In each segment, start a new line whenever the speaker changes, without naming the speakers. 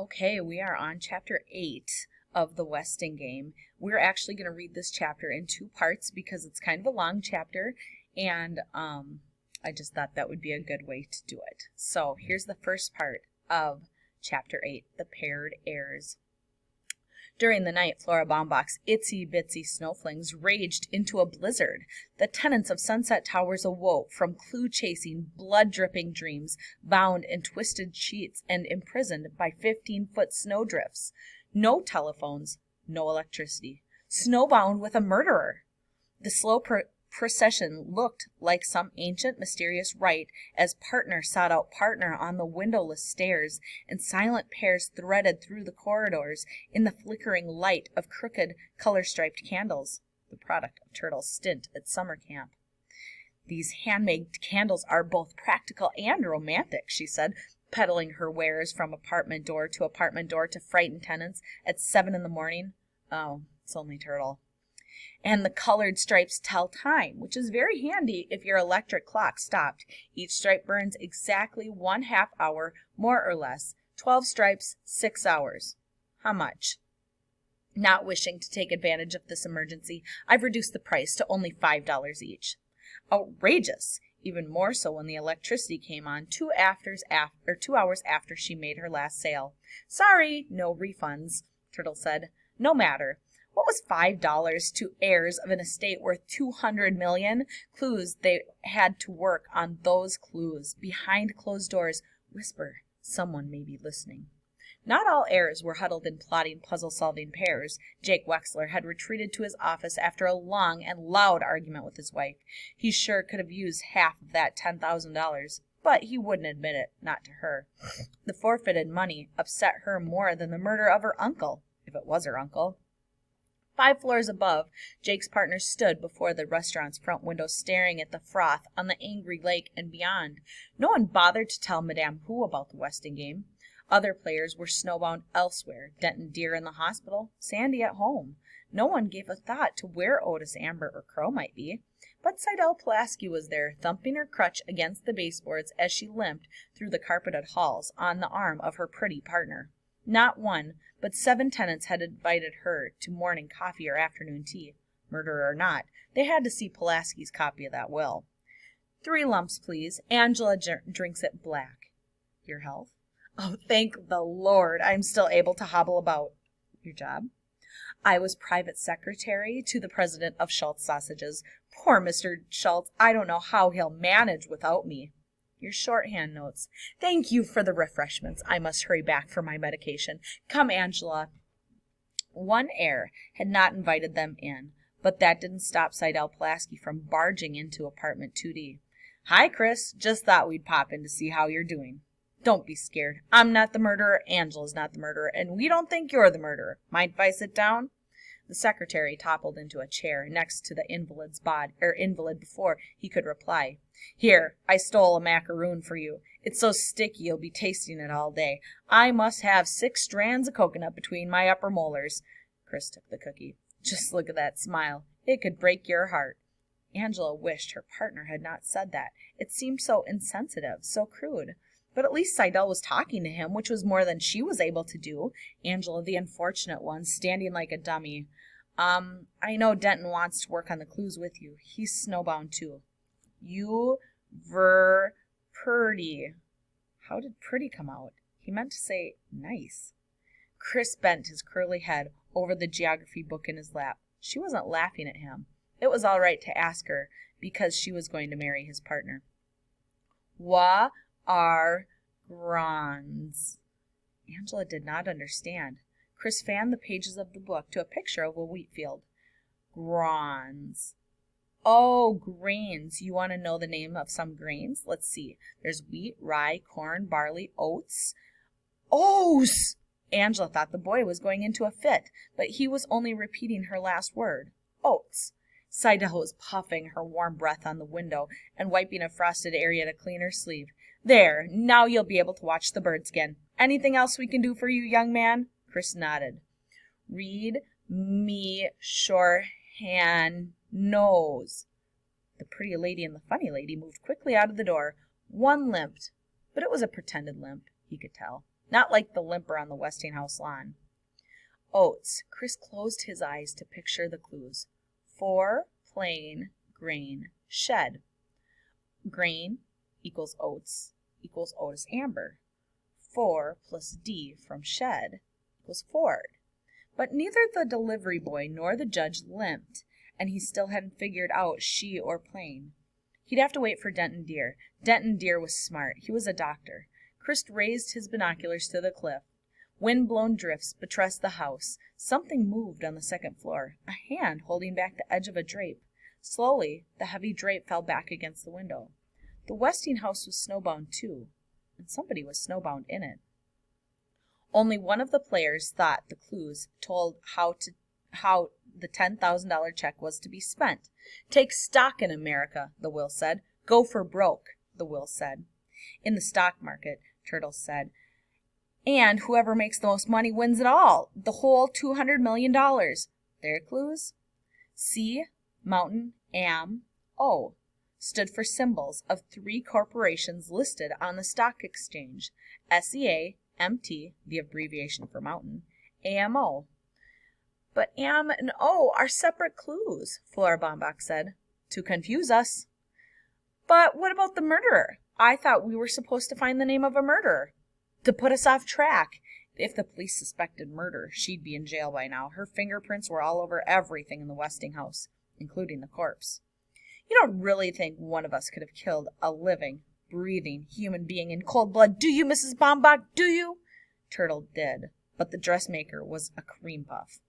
Okay, we are on chapter 8 of the Westing game. We're actually going to read this chapter in two parts because it's kind of a long chapter, and I just thought that would be a good way to do it. So here's the first part of chapter 8, The Paired Heirs. During the night, Flora Baumbach's itsy-bitsy snowflakes raged into a blizzard. The tenants of Sunset Towers awoke from clue-chasing, blood-dripping dreams, bound in twisted sheets and imprisoned by 15-foot snowdrifts. No telephones, no electricity. Snowbound with a murderer. The slow procession looked like some ancient mysterious rite as partner sought out partner on the windowless stairs, and silent pairs threaded through the corridors in the flickering light of crooked color-striped candles, the product of Turtle's stint at summer camp. "These handmade candles are both practical and romantic," she said, peddling her wares from apartment door to frighten tenants at 7 a.m. Oh, it's only Turtle. "And the colored stripes tell time, which is very handy if your electric clock stopped. Each stripe burns exactly 1/2 hour, more or less. 12 stripes, 6 hours. How much?" "Not wishing to take advantage of this emergency, I've reduced the price to only $5 each." Outrageous! Even more so when the electricity came on 2 hours after she made her last sale. "Sorry, no refunds," Turtle said. "No matter. What was $5 to heirs of an estate worth $200 million? Clues, they had to work on those clues. Behind closed doors, whisper, someone may be listening." Not all heirs were huddled in plotting, puzzle-solving pairs. Jake Wexler had retreated to his office after a long and loud argument with his wife. He sure could have used half of that $10,000, but he wouldn't admit it, not to her. The forfeited money upset her more than the murder of her uncle, if it was her uncle. 5 floors above, Jake's partner stood before the restaurant's front window staring at the froth on the angry lake and beyond. No one bothered to tell Madame Who about the Westing game. Other players were snowbound elsewhere, Denton Deer in the hospital, Sandy at home. No one gave a thought to where Otis Amber or Crow might be. But Seidel Pulaski was there, thumping her crutch against the baseboards as she limped through the carpeted halls on the arm of her pretty partner. Not one, but 7 tenants had invited her to morning coffee or afternoon tea. Murder or not, they had to see Pulaski's copy of that will. 3 lumps, please. Angela drinks it black. Your health? Oh, thank the Lord, I'm still able to hobble about. Your job? I was private secretary to the president of Schultz Sausages. Poor Mr. Schultz, I don't know how he'll manage without me. Your shorthand notes. Thank you for the refreshments. I must hurry back for my medication. Come, Angela. One heir had not invited them in, but that didn't stop Seidel Pulaski from barging into apartment 2D. Hi, Chris. Just thought we'd pop in to see how you're doing. Don't be scared. I'm not the murderer. Angela's not the murderer, and we don't think you're the murderer. Mind if I sit down? The secretary toppled into a chair next to the invalid before he could reply. Here, I stole a macaroon for you. It's so sticky you'll be tasting it all day. I must have 6 strands of coconut between my upper molars. Chris took the cookie. Just look at that smile. It could break your heart. Angela wished her partner had not said that. It seemed so insensitive, so crude. But at least Seidel was talking to him, which was more than she was able to do. Angela, the unfortunate one, standing like a dummy. I know Denton wants to work on the clues with you. He's snowbound too. You ver pretty. How did pretty come out? He meant to say nice. Chris bent his curly head over the geography book in his lap. She wasn't laughing at him. It was all right to ask her because she was going to marry his partner. Wa are grans. Angela did not understand. Chris fanned the pages of the book to a picture of a wheat field. Grans. Oh, grains. You want to know the name of some grains? Let's see. There's wheat, rye, corn, barley, oats. Oats! Angela thought the boy was going into a fit, but he was only repeating her last word. Oats. Seidel was puffing her warm breath on the window and wiping a frosted area to clean her sleeve. There, now you'll be able to watch the birds again. Anything else we can do for you, young man? Chris nodded. Read me shorthand nose. The pretty lady and the funny lady moved quickly out of the door. One limped, but it was a pretended limp, he could tell. not like the limper on the Westinghouse lawn. Oats. Chris closed his eyes to picture the clues. 4, plain, grain, shed. Grain equals oats equals Otis Amber. 4 plus D from shed equals Ford. But neither the delivery boy nor the judge limped, and he still hadn't figured out she or plain. He'd have to wait for Denton Deer. Denton Deer was smart. He was a doctor. Chris raised his binoculars to the cliff. Wind-blown drifts buttressed the house. Something moved on the second floor, a hand holding back the edge of a drape. Slowly, the heavy drape fell back against the window. The Westinghouse was snowbound too, and somebody was snowbound in it. Only one of the players thought the clues told how the $10,000 check was to be spent. Take stock in America, the will said. Go for broke, the will said. In the stock market, Turtle said. And whoever makes the most money wins it all, the whole $200 million. Their clues? C, mountain, am, O stood for symbols of 3 corporations listed on the stock exchange. SEA, MT, the abbreviation for mountain, AMO. But AM and O are separate clues, Flora Baumbach said, to confuse us. But what about the murderer? I thought we were supposed to find the name of a murderer. To put us off track. If the police suspected murder, she'd be in jail by now. Her fingerprints were all over everything in the Westinghouse, including the corpse. You don't really think one of us could have killed a living, breathing human being in cold blood, do you, Mrs. Baumbach, do you? Turtle did, but the dressmaker was a cream puff.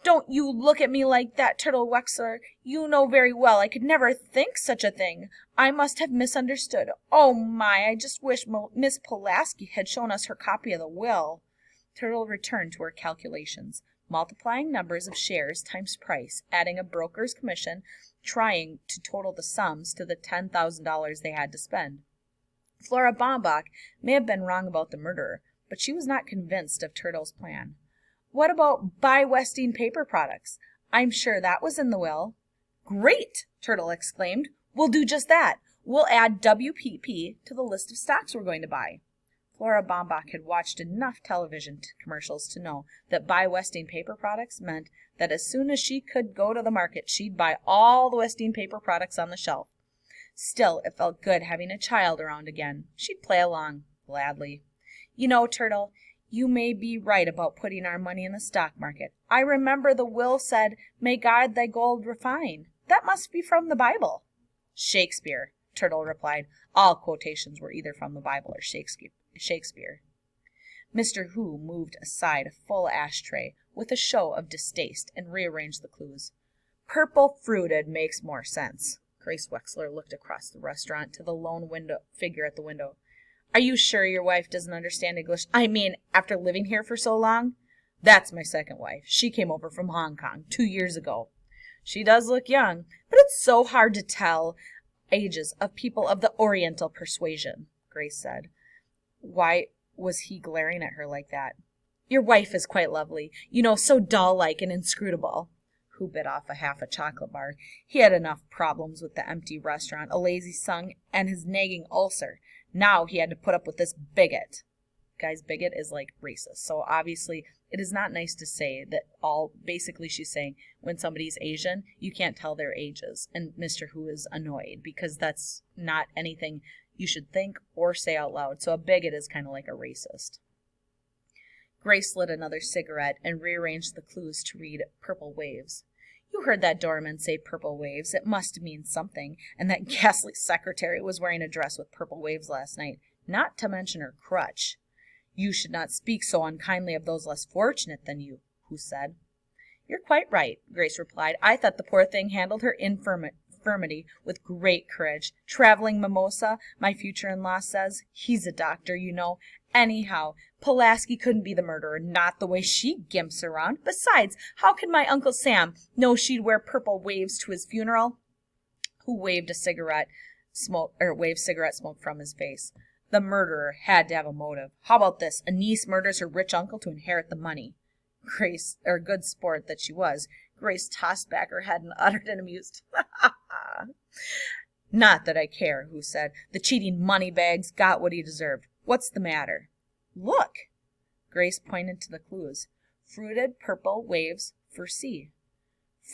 Don't you look at me like that, Turtle Wexler. You know very well I could never think such a thing. I must have misunderstood. Oh, my, I just wish Miss Pulaski had shown us her copy of the will. Turtle returned to her calculations, multiplying numbers of shares times price, adding a broker's commission, trying to total the sums to the $10,000 they had to spend. Flora Baumbach may have been wrong about the murderer, but she was not convinced of Turtle's plan. What about buy Westing paper products? I'm sure that was in the will. Great, Turtle exclaimed. We'll do just that. We'll add WPP to the list of stocks we're going to buy. Flora Baumbach had watched enough television commercials to know that buy Westing paper products meant that as soon as she could go to the market, she'd buy all the Westing paper products on the shelf. Still, it felt good having a child around again. She'd play along, gladly. You know, Turtle, you may be right about putting our money in the stock market. I remember the will said, may God thy gold refine. That must be from the Bible. Shakespeare, Turtle replied. All quotations were either from the Bible or Shakespeare. Mr. Who moved aside a full ashtray with a show of distaste and rearranged the clues. Purple fruited makes more sense. Grace Wexler looked across the restaurant to the lone figure at the window. Are you sure your wife doesn't understand English? I mean, after living here for so long? That's my second wife. She came over from Hong Kong 2 years ago. She does look young, but it's so hard to tell ages of people of the Oriental persuasion, Grace said. Why was he glaring at her like that? Your wife is quite lovely. You know, so doll-like and inscrutable. Who bit off half a chocolate bar. He had enough problems with the empty restaurant, a lazy son, and his nagging ulcer. Now he had to put up with this bigot. Guys, bigot is like racist. So obviously it is not nice to say that basically she's saying when somebody's Asian, you can't tell their ages. And Mr. Who is annoyed because that's not anything you should think or say out loud. So a bigot is kind of like a racist. Grace lit another cigarette and rearranged the clues to read Purple Waves. You heard that doorman say purple waves. It must mean something. And that ghastly secretary was wearing a dress with purple waves last night, not to mention her crutch. You should not speak so unkindly of those less fortunate than you, Who said. You're quite right, Grace replied. I thought the poor thing handled her infirmity with great courage. Traveling mimosa, my future in-law says. He's a doctor, you know. Anyhow, Pulaski couldn't be the murderer, not the way she gimps around. Besides, how could my Uncle Sam know she'd wear purple waves to his funeral? Who waved cigarette smoke from his face. The murderer had to have a motive. How about this? A niece murders her rich uncle to inherit the money. Grace, good sport that she was, Grace tossed back her head and uttered an amused, Not that I care, Who said. The cheating moneybags got what he deserved. What's the matter? Look! Grace pointed to the clues. Fruited purple waves for C.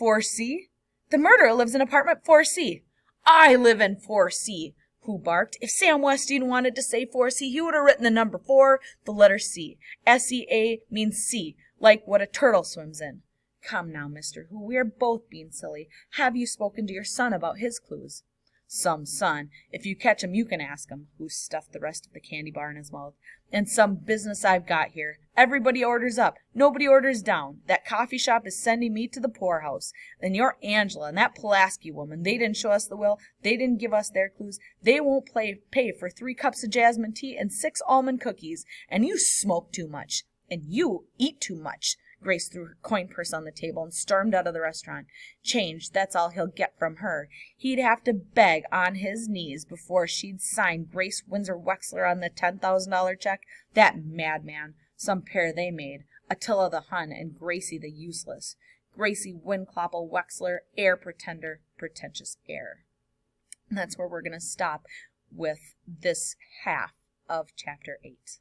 4C? The murderer lives in apartment 4C. I live in 4C, Who barked. If Sam Westing wanted to say 4C, he would have written the number 4, the letter C. S-E-A means sea, like what a turtle swims in. Come now, Mr. Who, we are both being silly. Have you spoken to your son about his clues? Some son. If you catch him, you can ask him. Who stuffed the rest of the candy bar in his mouth. And some business I've got here. Everybody orders up. Nobody orders down. That coffee shop is sending me to the poorhouse. And your Angela and that Pulaski woman, they didn't show us the will. They didn't give us their clues. They won't pay for 3 cups of jasmine tea and 6 almond cookies. And you smoke too much. And you eat too much. Grace threw her coin purse on the table and stormed out of the restaurant. Change, that's all he'll get from her. He'd have to beg on his knees before she'd sign Grace Windsor Wexler on the $10,000 check. That madman. Some pair they made. Attila the Hun and Gracie the Useless. Gracie Windclopple Wexler, heir pretender, pretentious heir. And that's where we're going to stop with this half of Chapter 8.